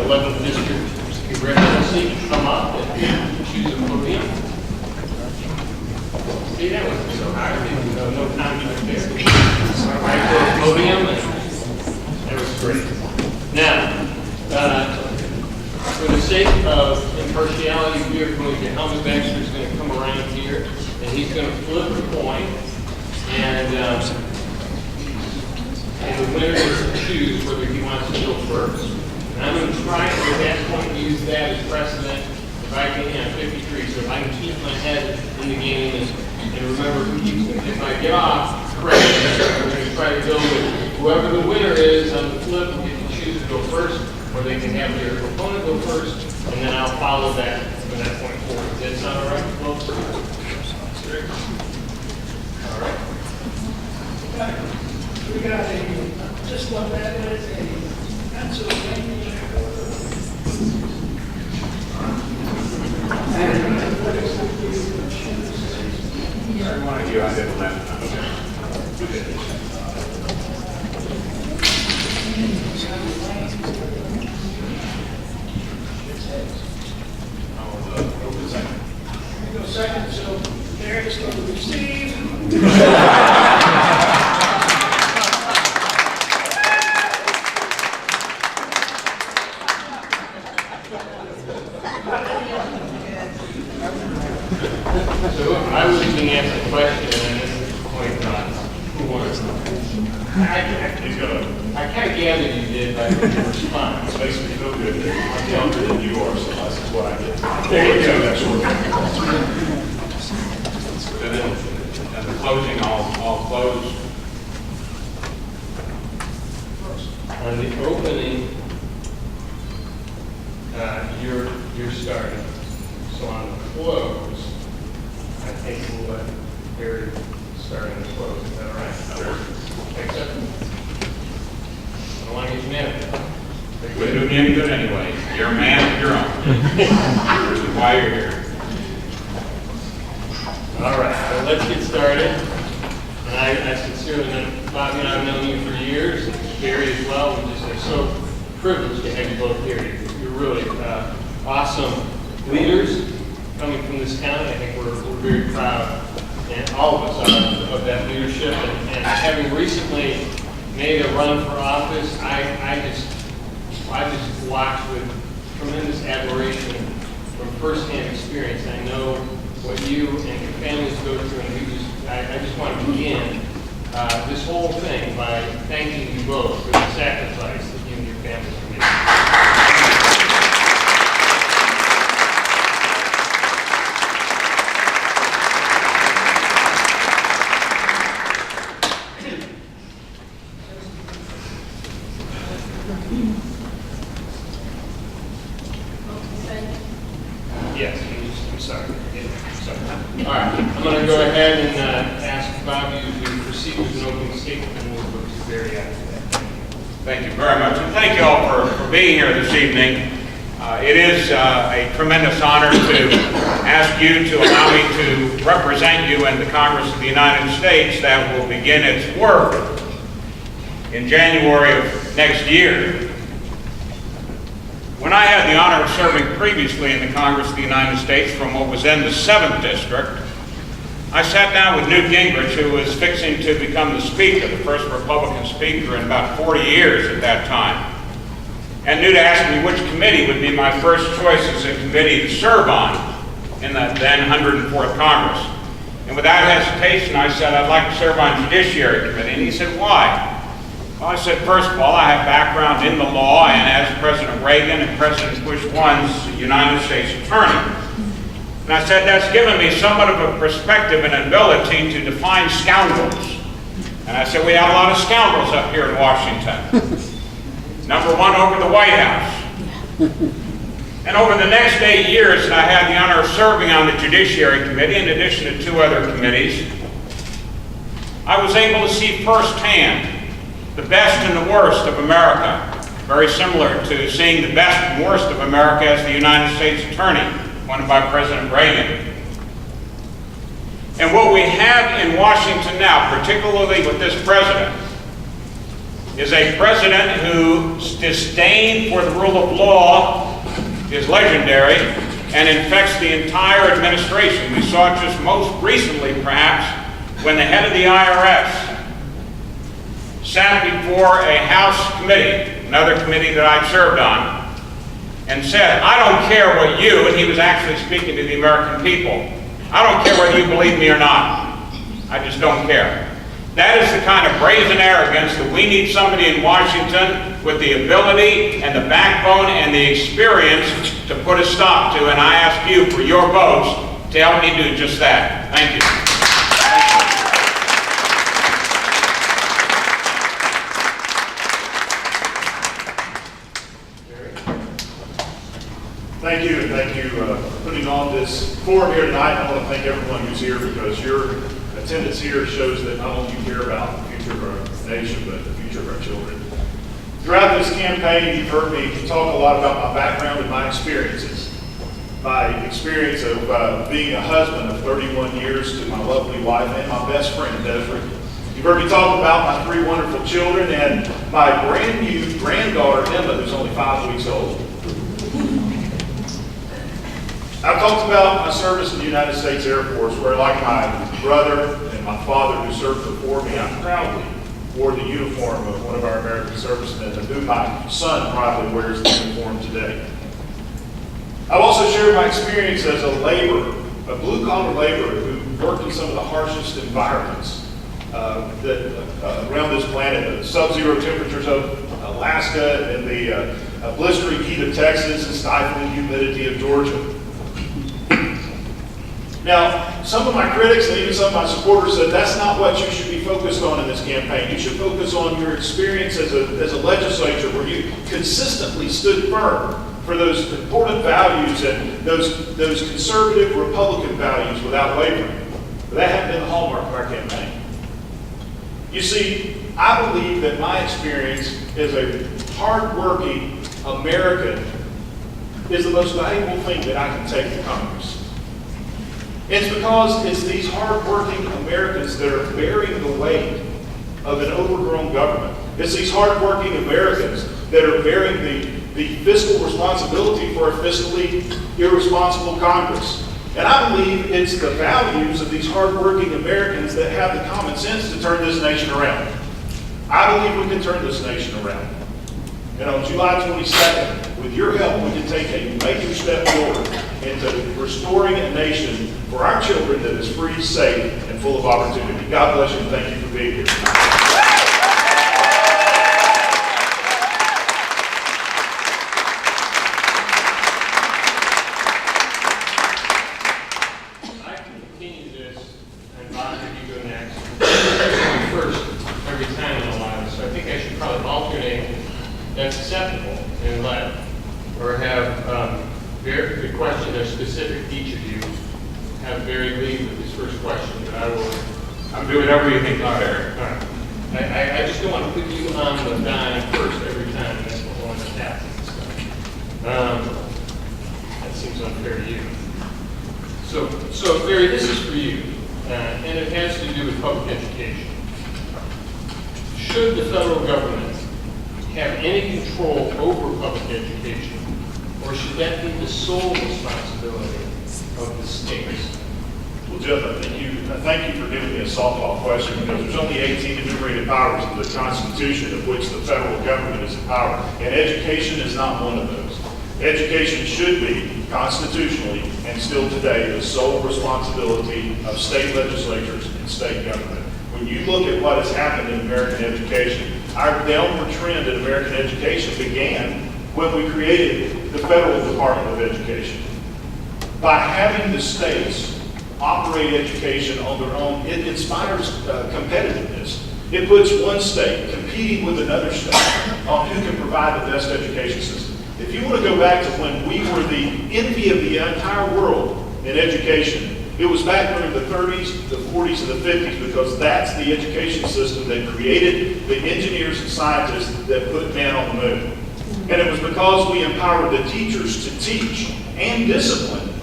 11th District Congressional seat to come up and choose a podium. See, that wasn't so hard. No conflict there. Right to the podium, and that was great. Now, for the sake of impartiality, we are going to, Helmut Baxter is going to come around here, and he's going to flip a coin, and the winner is to choose whether he wants to go first. And I'm going to try to, at that point, use that as precedent. If I can, 53, so if I can keep my head in the game, and remember, if I get off, correct, I'm going to try to go with whoever the winner is on the flip will get to choose to go first, or they can have their opponent go first, and then I'll follow that from that point forward. Does that sound all right? All right. We got just what that is, a Pennsylvania. Every one of you, I did left. Go second, so Derek's going to receive. So I was being asked a question, and this is the point about who wants to. I kind of gathered you did by your response. It makes me feel good that I'm younger than you are, so that's what I get. There you go. That's what And then the closing, I'll close. On the opening, you're starting. So on the close, I think we'll let Barry start on the close. Is that all right? Sure. Accept. I don't want to get you mad. It wouldn't do me any good anyway. You're a man of your own. This is why you're here. All right, so let's get started. And I sincerely know, Bobby and I have known you for years, and Barry as well. We just are so privileged to have you both here. You're really awesome leaders coming from this county. I think we're very proud, and all of us are, of that leadership. And having recently made a run for office, I just watch with tremendous admiration from firsthand experience. I know what you and your families go through, and I just want to begin this whole thing by thanking you both for the sacrifice that you and your families are making. Yes, I'm sorry. All right, I'm going to go ahead and ask Bobby to proceed with an opening statement, and we'll go to Barry after that. Thank you very much, and thank you all for being here this evening. It is a tremendous honor to ask you to allow me to represent you in the Congress of the United States that will begin its work in January of next year. When I had the honor of serving previously in the Congress of the United States from what was then the 7th District, I sat down with Newt Gingrich, who was fixing to become the Speaker, the first Republican Speaker in about 40 years at that time. And Newt asked me which committee would be my first choice as a committee to serve on in the then 104th Congress. And without hesitation, I said, I'd like to serve on Judiciary Committee. And he said, why? Well, I said, first of all, I have background in the law and as President Reagan and President Bush I's United States Attorney. And I said, that's given me somewhat of a perspective and ability to define scoundrels. And I said, we have a lot of scoundrels up here in Washington. Number one, over the White House. And over the next 8 years that I had the honor of serving on the Judiciary Committee, in addition to 2 other committees, I was able to see firsthand the best and the worst of America, very similar to seeing the best and worst of America as the United States Attorney, appointed by President Reagan. And what we have in Washington now, particularly with this president, is a president whose disdain for the rule of law is legendary and infects the entire administration. We saw it just most recently, perhaps, when the head of the IRS sat before a House committee, another committee that I served on, and said, I don't care what you, and he was actually speaking to the American people, I don't care whether you believe me or not. I just don't care. That is the kind of brazen arrogance that we need somebody in Washington with the ability and the backbone and the experience to put a stop to, and I ask you for your votes to help me do just that. Thank you. Thank you, and thank you for putting on this forum here tonight. I want to thank everyone who's here because your attendance here shows that not only you care about the future of our nation, but the future of our children. Throughout this campaign, you've heard me talk a lot about my background and my experiences. My experience of being a husband of 31 years to my lovely wife and my best friend, Desiree. You've heard me talk about my 3 wonderful children and my brand new granddaughter, Emma, who's only 5 weeks old. I've talked about my service in the United States Air Force, where like my brother and my father who served before me, I proudly wore the uniform of one of our American servicemen, and who my son proudly wears the uniform today. I've also shared my experience as a laborer, a blue-collar laborer who worked in some of the harshest environments around this planet, the sub-zero temperatures of Alaska and the blistering heat of Texas and stifling humidity of Georgia. Now, some of my critics and even some of my supporters said that's not what you should be focused on in this campaign. You should focus on your experience as a legislature where you consistently stood firm for those important values and those conservative Republican values without wavering. But that hadn't been the hallmark of our campaign. You see, I believe that my experience as a hardworking American is the most valuable thing that I can take to Congress. It's because it's these hardworking Americans that are bearing the weight of an overgrown government. It's these hardworking Americans that are bearing the fiscal responsibility for a fiscally irresponsible Congress. And I believe it's the values of these hardworking Americans that have the common sense to turn this nation around. I believe we can turn this nation around. And on July 22nd, with your help, we can take a major step forward into restoring a nation for our children that is free, safe, and full of opportunity. God bless you, and thank you for being here. I can continue this, and Bob, if you go next. First, every time in a while, so I think I should probably alternate. That's acceptable, and let, or have the question that's specific to each of you, have Barry lead with his first question, but I'm doing whatever you think is fair. all right. I just don't want to put you on the dime first every time, and that's what winds up happening. That seems unfair to you. So Barry, this is for you, and it has to do with public education. Should the federal government have any control over public education, or should that be the sole responsibility of the states? Well, Jeff, thank you for giving me a softball question, because there's only 18 enumerated powers in the Constitution of which the federal government is empowered, and education is not one of those. Education should be, constitutionally, and still today, the sole responsibility of state legislatures and state government. When you look at what has happened in American education, our downward trend in American education began when we created the Federal Department of Education. By having the states operate education on their own, it inspires competitiveness. It puts one state competing with another state on who can provide the best education system. If you want to go back to when we were the envy of the entire world in education, it was back during the 30s, the 40s, and the 50s, because that's the education system that created the engineers and scientists that put man on the moon. And it was because we empowered the teachers to teach and discipline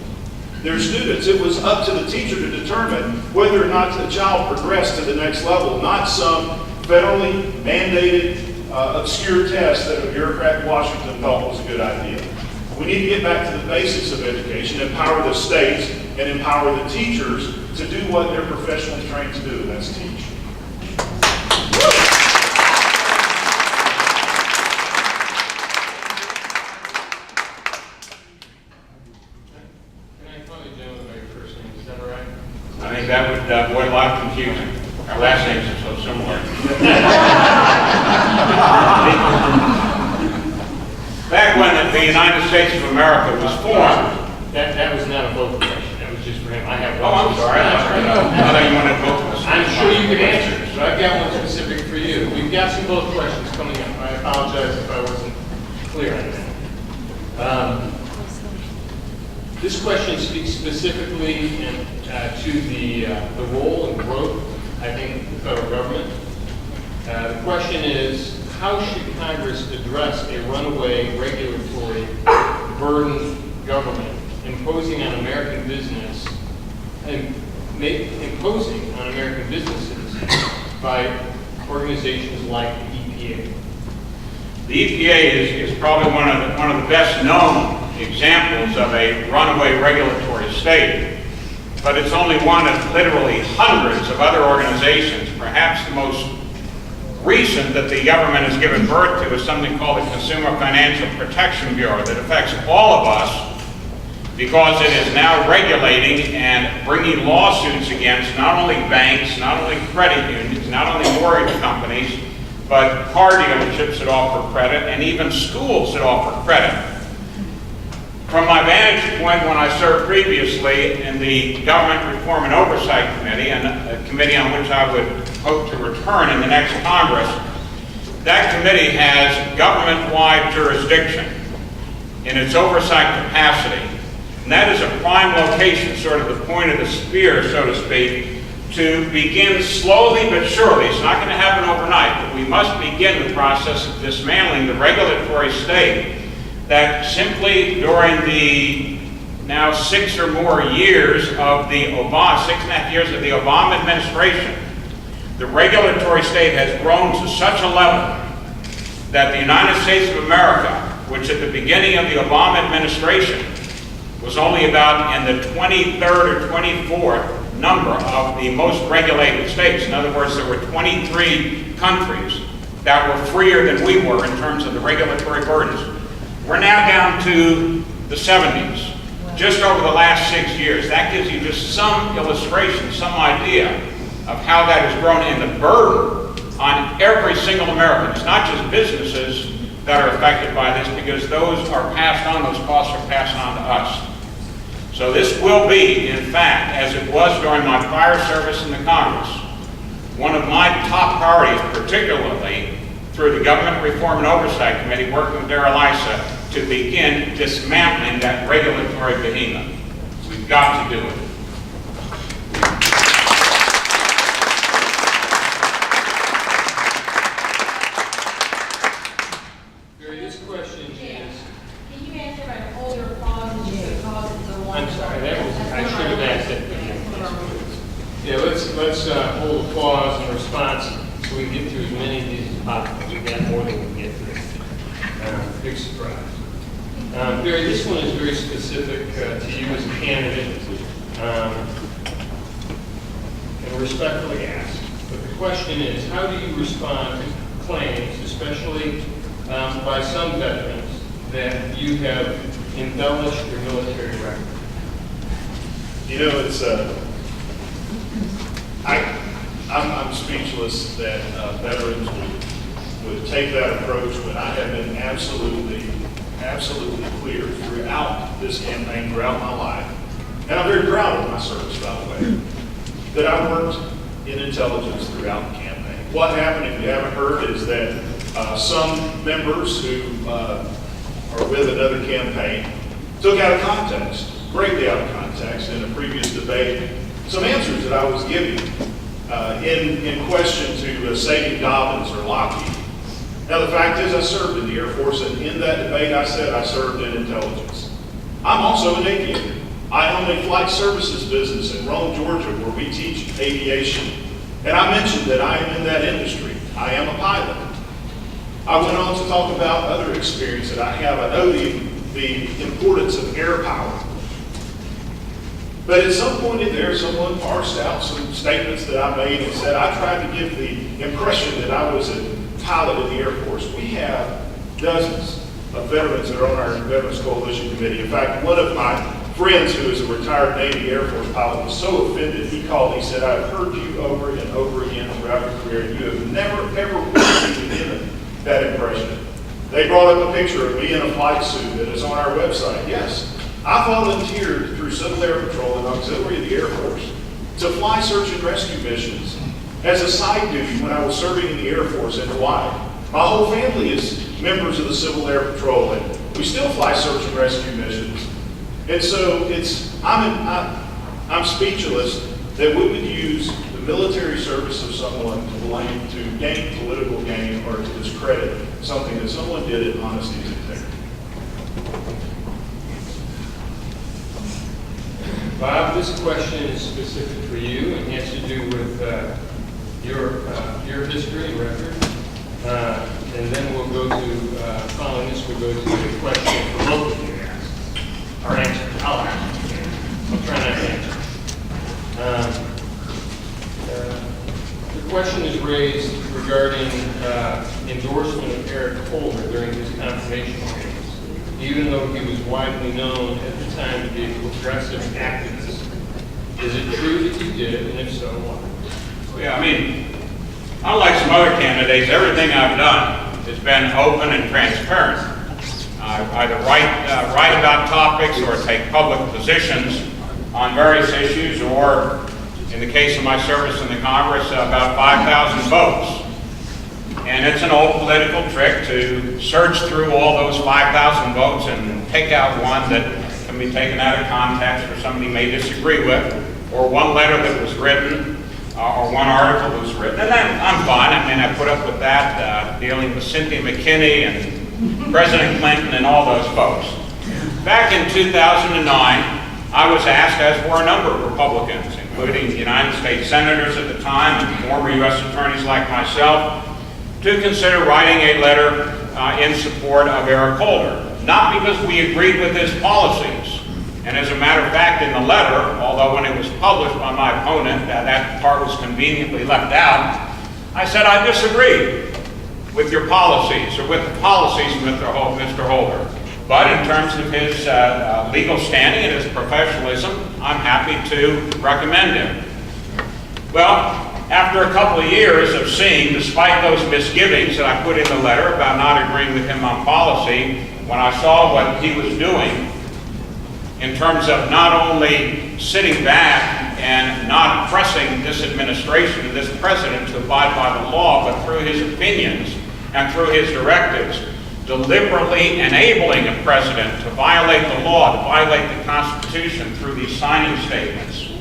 their students. It was up to the teacher to determine whether or not the child progressed to the next level, not some federally mandated obscure test that a bureaucrat in Washington thought was a good idea. We need to get back to the basics of education, empower the states, and empower the teachers to do what they're professionally trained to do, and that's teach. Can I call you gentlemen by your first name? Is that all right? I think that would avoid a lot of confusion. Our last names are so similar. Back when the United States of America was formed. That was not a vote question. That was just for him. I have one. Oh, I'm sorry. I thought you wanted to vote for this. I'm sure you could answer, but I've got one specific for you. We've got some vote questions coming up. I apologize if I wasn't clear on that. This question speaks specifically to the role and growth, I think, of the federal government. The question is, how should Congress address a runaway regulatory burden government imposing on American business and imposing on American businesses by organizations like the EPA? The EPA is probably one of the best known examples of a runaway regulatory state, but it's only one of literally hundreds of other organizations. Perhaps the most recent that the government has given birth to is something called the Consumer Financial Protection Bureau that affects all of us because it is now regulating and bringing lawsuits against not only banks, not only credit unions, not only mortgage companies, but car dealerships that offer credit and even schools that offer credit. From my vantage point, when I served previously in the Government Reform and Oversight Committee, and a committee on which I would hope to return in the next Congress, that committee has government-wide jurisdiction in its oversight capacity. And that is a prime location, sort of the point of the spear, so to speak, to begin slowly but surely. It's not going to happen overnight, but we must begin the process of dismantling the regulatory state that simply during the now 6 or more years of the 6.5 years of the Obama administration, the regulatory state has grown to such a level that the United States of America, which at the beginning of the Obama administration was only about in the 23rd or 24th number of the most regulated states. In other words, there were 23 countries that were freer than we were in terms of the regulatory burdens. We're now down to the 70s, just over the last 6 years. That gives you just some illustration, some idea of how that has grown and the burden on every single American. It's not just businesses that are affected by this, because those are passed on, those costs are passed on to us. So this will be, in fact, as it was during my prior service in the Congress, one of my top priorities, particularly through the Government Reform and Oversight Committee, working with Darrell Issa, to begin dismantling that regulatory behemoth. We've got to do it. Barry, this question is... Can you answer by hold your applause and just because it's a long... I'm sorry, I should have asked that. Yeah, let's hold applause and response so we can get through as many of these as possible. We've got more than we can get through. Big surprise. Barry, this one is very specific to you as a candidate, and respectfully asked. But the question is, how do you respond to claims, especially by some veterans, that you have embellished your military record? You know, it's I'm speechless that veterans would take that approach when I have been absolutely clear throughout this campaign, throughout my life, and I'm very proud of my service, by the way, that I worked in intelligence throughout the campaign. What happened, if you haven't heard, is that some members who are with another campaign took out of context, greatly out of context, in a previous debate, some answers that I was giving in question to Sadie Dobbins or Lockheed. Now, the fact is, I served in the Air Force, and in that debate, I said I served in intelligence. I'm also an aviator. I own a flight services business in Rome, Georgia, where we teach aviation. And I mentioned that I am in that industry. I am a pilot. I went on to talk about other experience that I have. I know the importance of air power. But at some point in there, someone parsed out some statements that I made and said, I tried to give the impression that I was a pilot in the Air Force. We have dozens of veterans that are on our Veterans Coalition Committee. In fact, one of my friends who is a retired Navy Air Force pilot was so offended, he called, he said, I've heard you over and over again throughout your career, and you have never, ever once even given that impression. They brought up a picture of me in a flight suit that is on our website. Yes, I volunteered through Civil Air Patrol and Auxiliary of the Air Force to fly search and rescue missions as a side duty when I was serving in the Air Force in Hawaii. My whole family is members of the Civil Air Patrol, and we still fly search and rescue missions. And so I'm speechless that we would use the military service of someone to blame, to gain political gain, or to discredit something that someone did in honesty and integrity. Bob, this question is specific for you and has to do with your history and record. And then we'll go to, following this, we'll go to the question for both of you to ask. Or answer. I'll answer. I'll try not to answer. The question is raised regarding endorsement of Eric Holder during his confirmation hearings, even though he was widely known at the time to be a progressive activist. Is it true that you did, and if so, why? Yeah, I mean, unlike some other candidates, everything I've done has been open and transparent. I either write about topics or take public positions on various issues, or in the case of my service in the Congress, about 5,000 votes. And it's an old political trick to search through all those 5,000 votes and pick out one that can be taken out of context or somebody may disagree with, or one letter that was written, or one article that was written. And I'm fine. I mean, I put up with that, dealing with Cynthia McKinney and President Clinton and all those folks. Back in 2009, I was asked, as were a number of Republicans, including the United States senators at the time and former U.S. attorneys like myself, to consider writing a letter in support of Eric Holder. Not because we agreed with his policies. And as a matter of fact, in the letter, although when it was published by my opponent, that part was conveniently left out, I said I disagree with your policies, or with the policies of Mr. Holder. But in terms of his legal standing and his professionalism, I'm happy to recommend him. Well, after a couple of years of seeing, despite those misgivings that I put in the letter about not agreeing with him on policy, when I saw what he was doing in terms of not only sitting back and not pressing this administration and this president to abide by the law, but through his opinions and through his directives, deliberately enabling a president to violate the law, to violate the Constitution through these signing statements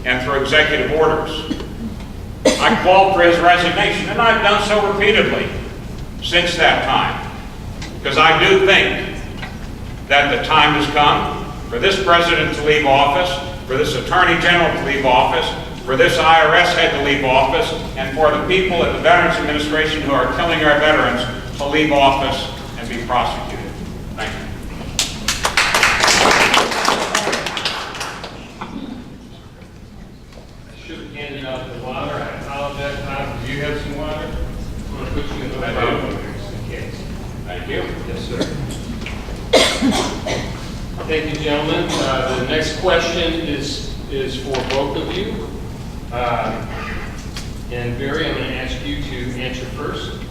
and through executive orders. I called for his resignation, and I've done so repeatedly since that time, because I do think that the time has come for this president to leave office, for this attorney general to leave office, for this IRS head to leave office, and for the people at the Veterans Administration who are killing our veterans to leave office and be prosecuted. Thank you. I should have handed out the water. I apologize. Tom, do you have some water? I'm going to put you in the bottle just in case. Thank you. Yes, sir. Thank you, gentlemen. The next question is for both of you. And Barry, I'm going to ask you to answer first.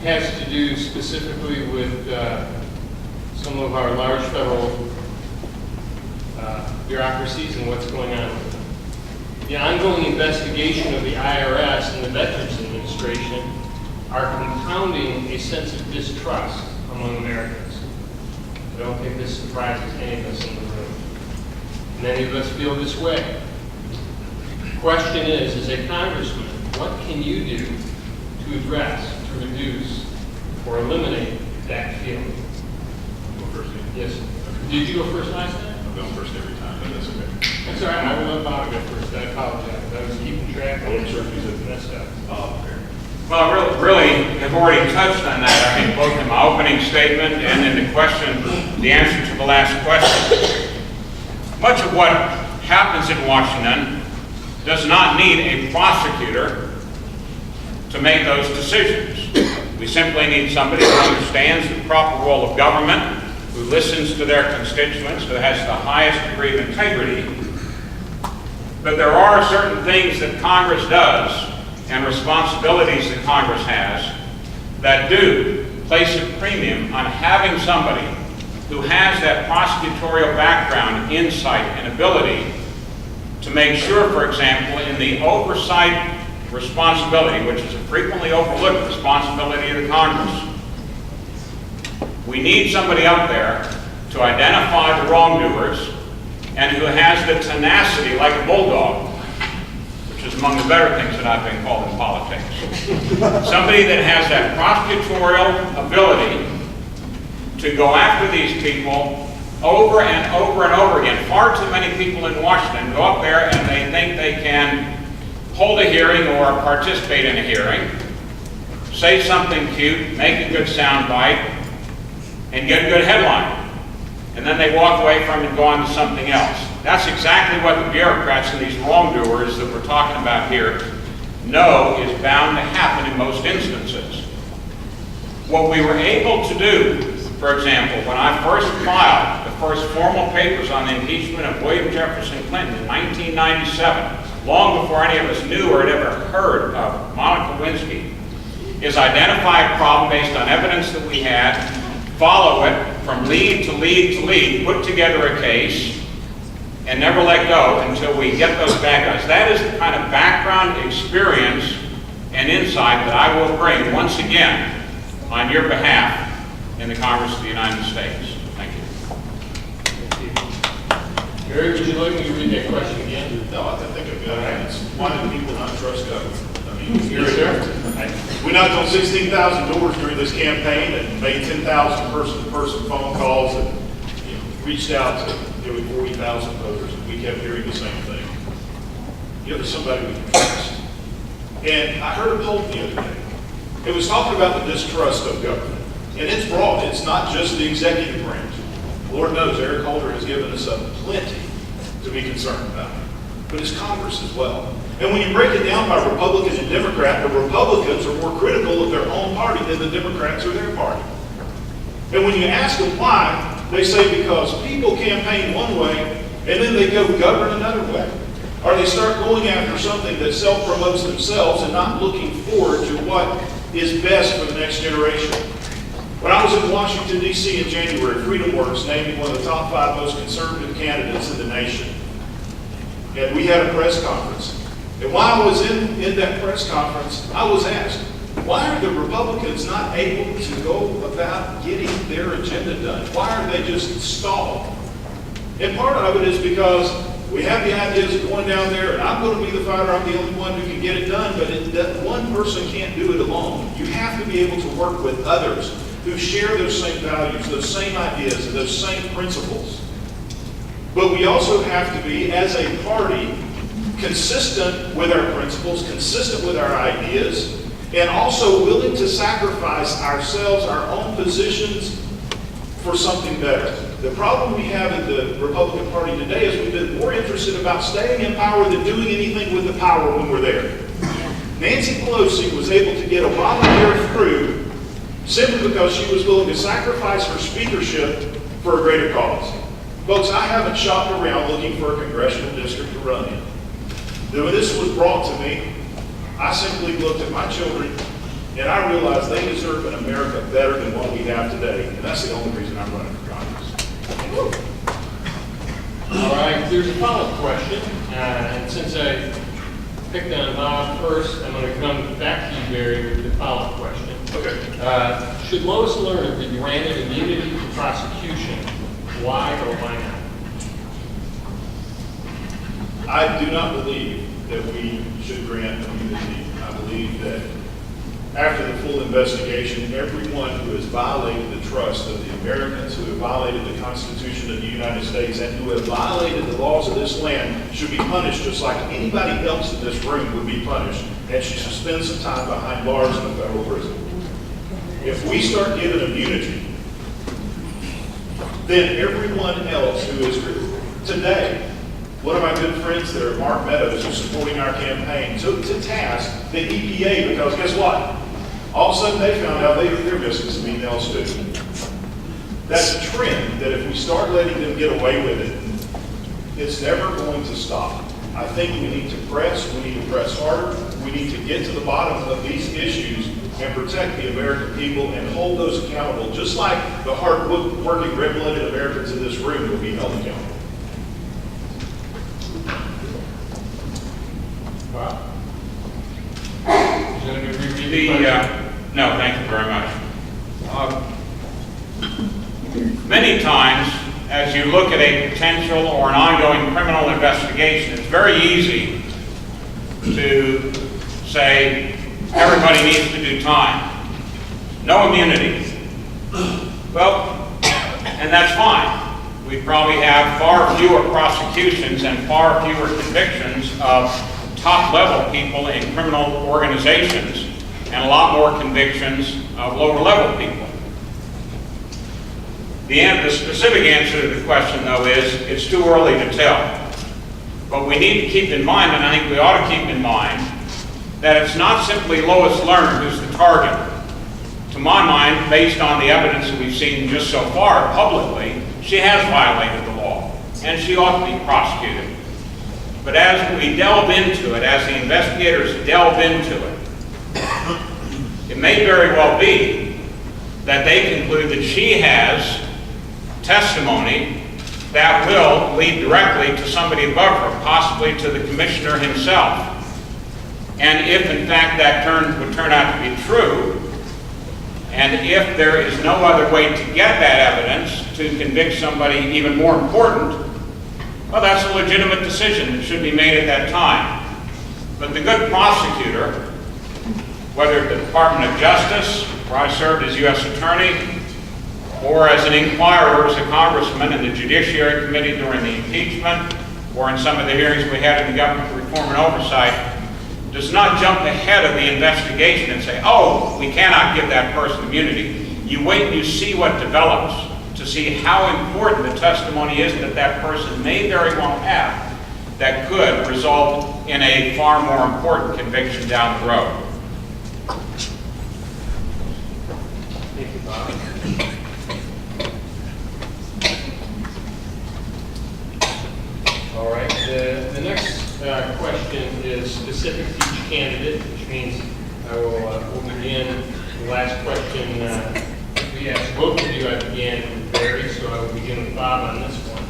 Has to do specifically with some of our large federal bureaucracies and what's going on with them. The ongoing investigation of the IRS and the Veterans Administration are compounding a sense of distrust among Americans. I don't think this surprises any of us in the room. Many of us feel this way. The question is, as a congressman, what can you do to address, to reduce, or eliminate that feeling? Go first, Yes. Did you go first last time? I'm going first every time, but that's okay. That's all right. I will let Bob go first. I apologize. I was keeping track. I wasn't sure if you said messed up. Oh, fair. Well, I really have already touched on that, I think, both in my opening statement and in the answer to the last question. Much of what happens in Washington does not need a prosecutor to make those decisions. We simply need somebody who understands the proper role of government, who listens to their constituents, who has the highest degree of integrity. But there are certain things that Congress does and responsibilities that Congress has that do place a premium on having somebody who has that prosecutorial background, insight, and ability to make sure, for example, in the oversight responsibility, which is a frequently overlooked responsibility of the Congress, we need somebody up there to identify the wrongdoers and who has the tenacity like a bulldog, which is among the better things that I've been called in politics. Somebody that has that prosecutorial ability to go after these people over and over and over again. Far too many people in Washington go up there and they think they can hold a hearing or participate in a hearing, say something cute, make a good sound bite, and get a good headline. And then they walk away from it and go on to something else. That's exactly what the bureaucrats and these wrongdoers that we're talking about here know is bound to happen in most instances. What we were able to do, for example, when I first filed the first formal papers on the impeachment of William Jefferson Clinton in 1997, long before any of us knew or had ever heard of Monica Lewinsky, is identify a problem based on evidence that we had, follow it from lead to lead to lead, put together a case, and never let go until we get those bad guys. That is the kind of background, experience, and insight that I will bring once again on your behalf in the Congress of the United States. Thank you. Gary, would you like me to read that question again? No, I think I've got it. It's why do people not trust government? I mean, Sir? we knocked on 16,000 doors during this campaign and made 10,000 person-to-person phone calls and reached out to nearly 40,000 voters, and we kept hearing the same thing. There's somebody we can trust. And I heard a poll the other day. It was talking about the distrust of government. And it's broad. It's not just the executive branch. Lord knows Eric Holder has given us plenty to be concerned about. But it's Congress as well. And when you break it down by Republican and Democrat, the Republicans are more critical of their own party than the Democrats are their party. And when you ask them why, they say because people campaign one way and then they go govern another way. Or they start going after something that self-promotes themselves and not looking forward to what is best for the next generation. When I was in Washington, D.C. in January, Freedom Works named me one of the top 5 most conservative candidates in the nation. And we had a press conference. And while I was in that press conference, I was asked, why are the Republicans not able to go about getting their agenda done? Why are they just stalled? And part of it is because we have the ideas of going down there, and I'm going to be the fighter, I'm the only one who can get it done, but that one person can't do it alone. You have to be able to work with others who share those same values, those same ideas, and those same principles. But we also have to be, as a party, consistent with our principles, consistent with our ideas, and also willing to sacrifice ourselves, our own positions, for something better. The problem we have in the Republican Party today is we've been more interested about staying in power than doing anything with the power when we're there. Nancy Pelosi was able to get Obamacare through simply because she was willing to sacrifice her speakership for a greater cause. Folks, I haven't shopped around looking for a congressional district to run in. When this was brought to me, I simply looked at my children and I realized they deserve an America better than what we have today. And that's the only reason I'm running for Congress. All right, there's a follow-up question. And since I picked on Bob first, I'm going to come back to you, Barry, with the follow-up question. Okay. Should Lois Lerner be granted immunity from prosecution? Why or why not? I do not believe that we should grant immunity. I believe that after the full investigation, everyone who has violated the trust of the Americans, who have violated the Constitution of the United States, and who have violated the laws of this land should be punished just like anybody else in this room would be punished and she should spend some time behind bars in a federal prison. If we start giving immunity, then everyone else who is today, one of my good friends there, Mark Meadows, who's supporting our campaign, took to task the EPA because guess what? All of a sudden they found out they're missing some emails too. That's a trend that if we start letting them get away with it, it's never going to stop. I think we need to press harder, we need to get to the bottom of these issues and protect the American people and hold those accountable, just like the hard-working, red-blooded Americans in this room will be held accountable. Wow. Is that a review? No, thank you very much. Many times, as you look at a potential or an ongoing criminal investigation, it's very easy to say everybody needs to do time. No immunity. Well, and that's fine. We probably have far fewer prosecutions and far fewer convictions of top-level people in criminal organizations and a lot more convictions of lower-level people. The specific answer to the question, though, is it's too early to tell. But we need to keep in mind, and I think we ought to keep in mind, that it's not simply Lois Lerner who's the target. To my mind, based on the evidence that we've seen just so far publicly, she has violated the law, and she ought to be prosecuted. But as we delve into it, as the investigators delve into it, it may very well be that they conclude that she has testimony that will lead directly to somebody above her, possibly to the commissioner himself. And if in fact that would turn out to be true, and if there is no other way to get that evidence to convict somebody even more important, well, that's a legitimate decision that should be made at that time. But the good prosecutor, whether at the Department of Justice, where I served as U.S. Attorney, or as an inquirer, as a congressman in the Judiciary Committee during the impeachment, or in some of the hearings we had in the Government Reform and Oversight, does not jump ahead of the investigation and say, oh, we cannot give that person immunity. You wait and you see what develops to see how important the testimony is that that person may very well have that could result in a far more important conviction down the road. Thank you, Bob. All right, the next question is specific to each candidate, which means I will we'll begin the last question. We asked both of you, I began with Barry, so I will begin with Bob on this one.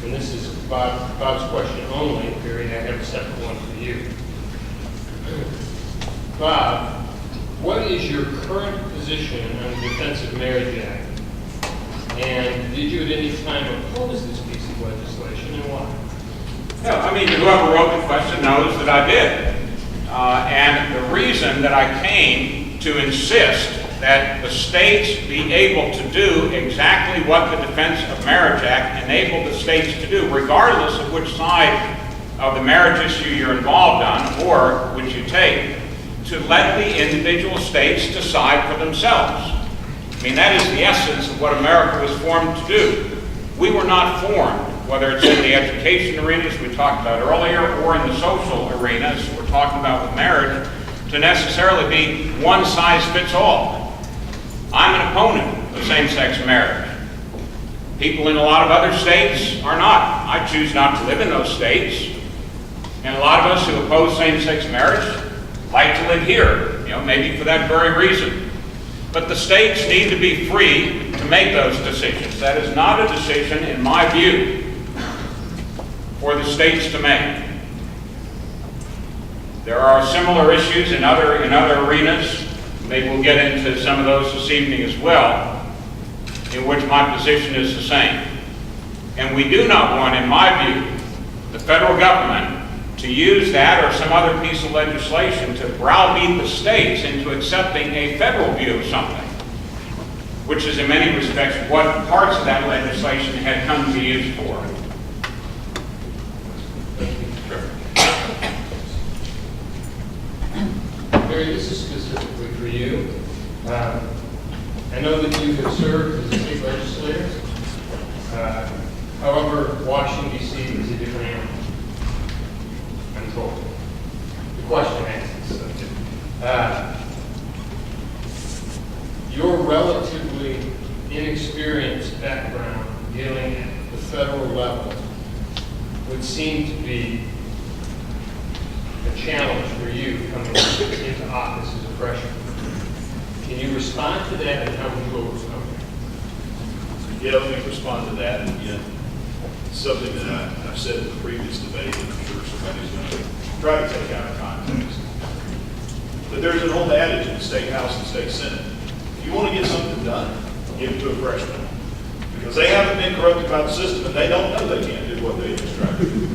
And this is Bob's question only. Barry, I have a separate one for you. Bob, what is your current position on the Defense of Marriage Act? And did you at any time oppose this piece of legislation, and why? Yeah, I mean, whoever wrote the question knows that I did. And the reason that I came to insist that the states be able to do exactly what the Defense of Marriage Act enabled the states to do, regardless of which side of the marriage issue you're involved on or which you take, to let the individual states decide for themselves. I mean, that is the essence of what America was formed to do. We were not formed, whether it's in the education arenas we talked about earlier or in the social arenas we're talking about with marriage, to necessarily be one size fits all. I'm an opponent of same-sex marriage. People in a lot of other states are not. I choose not to live in those states. And a lot of us who oppose same-sex marriage like to live here, maybe for that very reason. But the states need to be free to make those decisions. That is not a decision, in my view, for the states to make. There are similar issues in other arenas. Maybe we'll get into some of those this evening as well, in which my position is the same. And we do not want, in my view, the federal government to use that or some other piece of legislation to browbeat the states into accepting a federal view of something, which is in many respects what parts of that legislation had come to be used for. Barry, this is specifically for you. I know that you have served as a state legislator. However, Washington D.C. is a different animal, I'm told. The question asks, your relatively inexperienced background dealing at the federal level would seem to be a challenge for you coming into office as a freshman. Can you respond to that and how would you overcome it? Yeah, let me respond to that. Again, something that I've said in the previous debate, and I'm sure somebody's going to try to take out of context. But there's an old adage in the state house and state senate. If you want to get something done, give it to a freshman. Because they haven't been corrupted by the system, and they don't know they can't do what they just tried to do.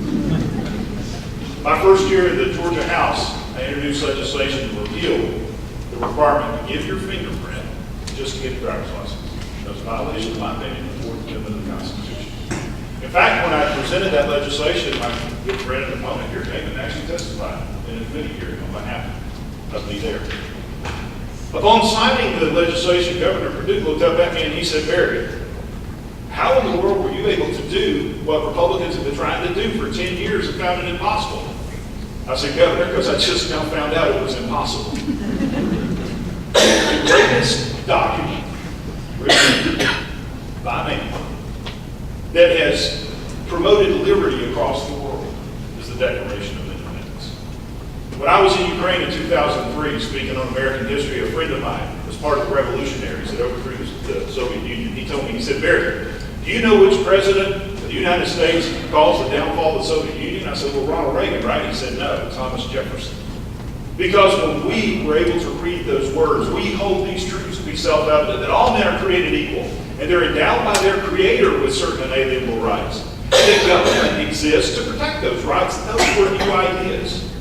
My first year in the Georgia House, I introduced legislation to repeal the requirement to give your fingerprint just to get a driver's license. That was a violation, in my opinion, of the Fourth Amendment of the Constitution. In fact, when I presented that legislation, my good friend and opponent here came and actually testified in a committee hearing on behalf of me there. Upon signing the legislation, Governor Perdue looked up at me and he said, Barry, how in the world were you able to do what Republicans have been trying to do for 10 years and found it impossible? I said, Governor, because I just now found out it was impossible. The greatest document written by man that has promoted liberty across the world is the Declaration of Independence. When I was in Ukraine in 2003, speaking on American history, a friend of mine was part of the revolutionaries that overthrew the Soviet Union. He told me, he said, Barry, do you know which president of the United States caused the downfall of the Soviet Union? I said, well, Ronald Reagan, right? He said, no, Thomas Jefferson. Because when we were able to read those words, we hold these truths to be self-evident, that all men are created equal, and they're endowed by their Creator with certain inalienable rights. And that government exists to protect those rights, and those were new ideas.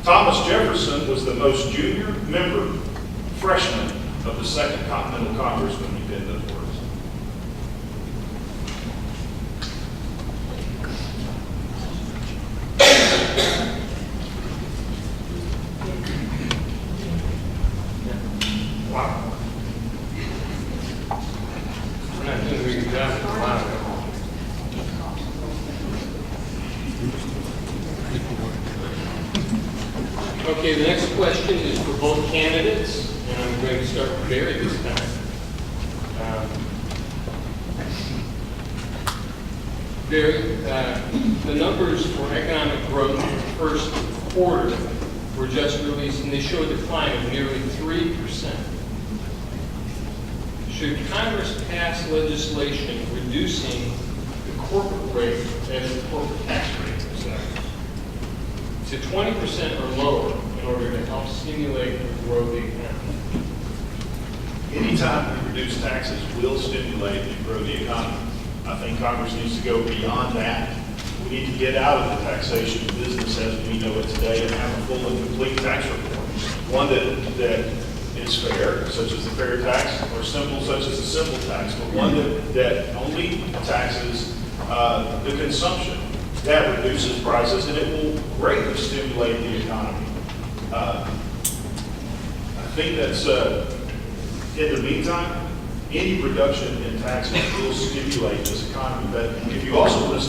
Thomas Jefferson was the most junior member, freshman, of the Second Continental Congress when he penned those words. Wow. We're not doing a very good job. Wow. Okay, the next question is for both candidates, and I'm going to start with Barry this time. Barry, the numbers for economic growth in the first quarter were just released, and they show a decline of nearly 3%. Should Congress pass legislation reducing the corporate rate, as the corporate tax rate, to 20% or lower in order to help stimulate and grow the economy? Anytime we reduce taxes will stimulate and grow the economy. I think Congress needs to go beyond that. We need to get out of the taxation business as we know it today and have a full and complete tax reform. One that is fair, such as the fair tax, or simple, such as the simple tax, but one that only taxes the consumption. That reduces prices and it will greatly stimulate the economy. I think that's, in the meantime, any reduction in taxes will stimulate this economy. But if you also listen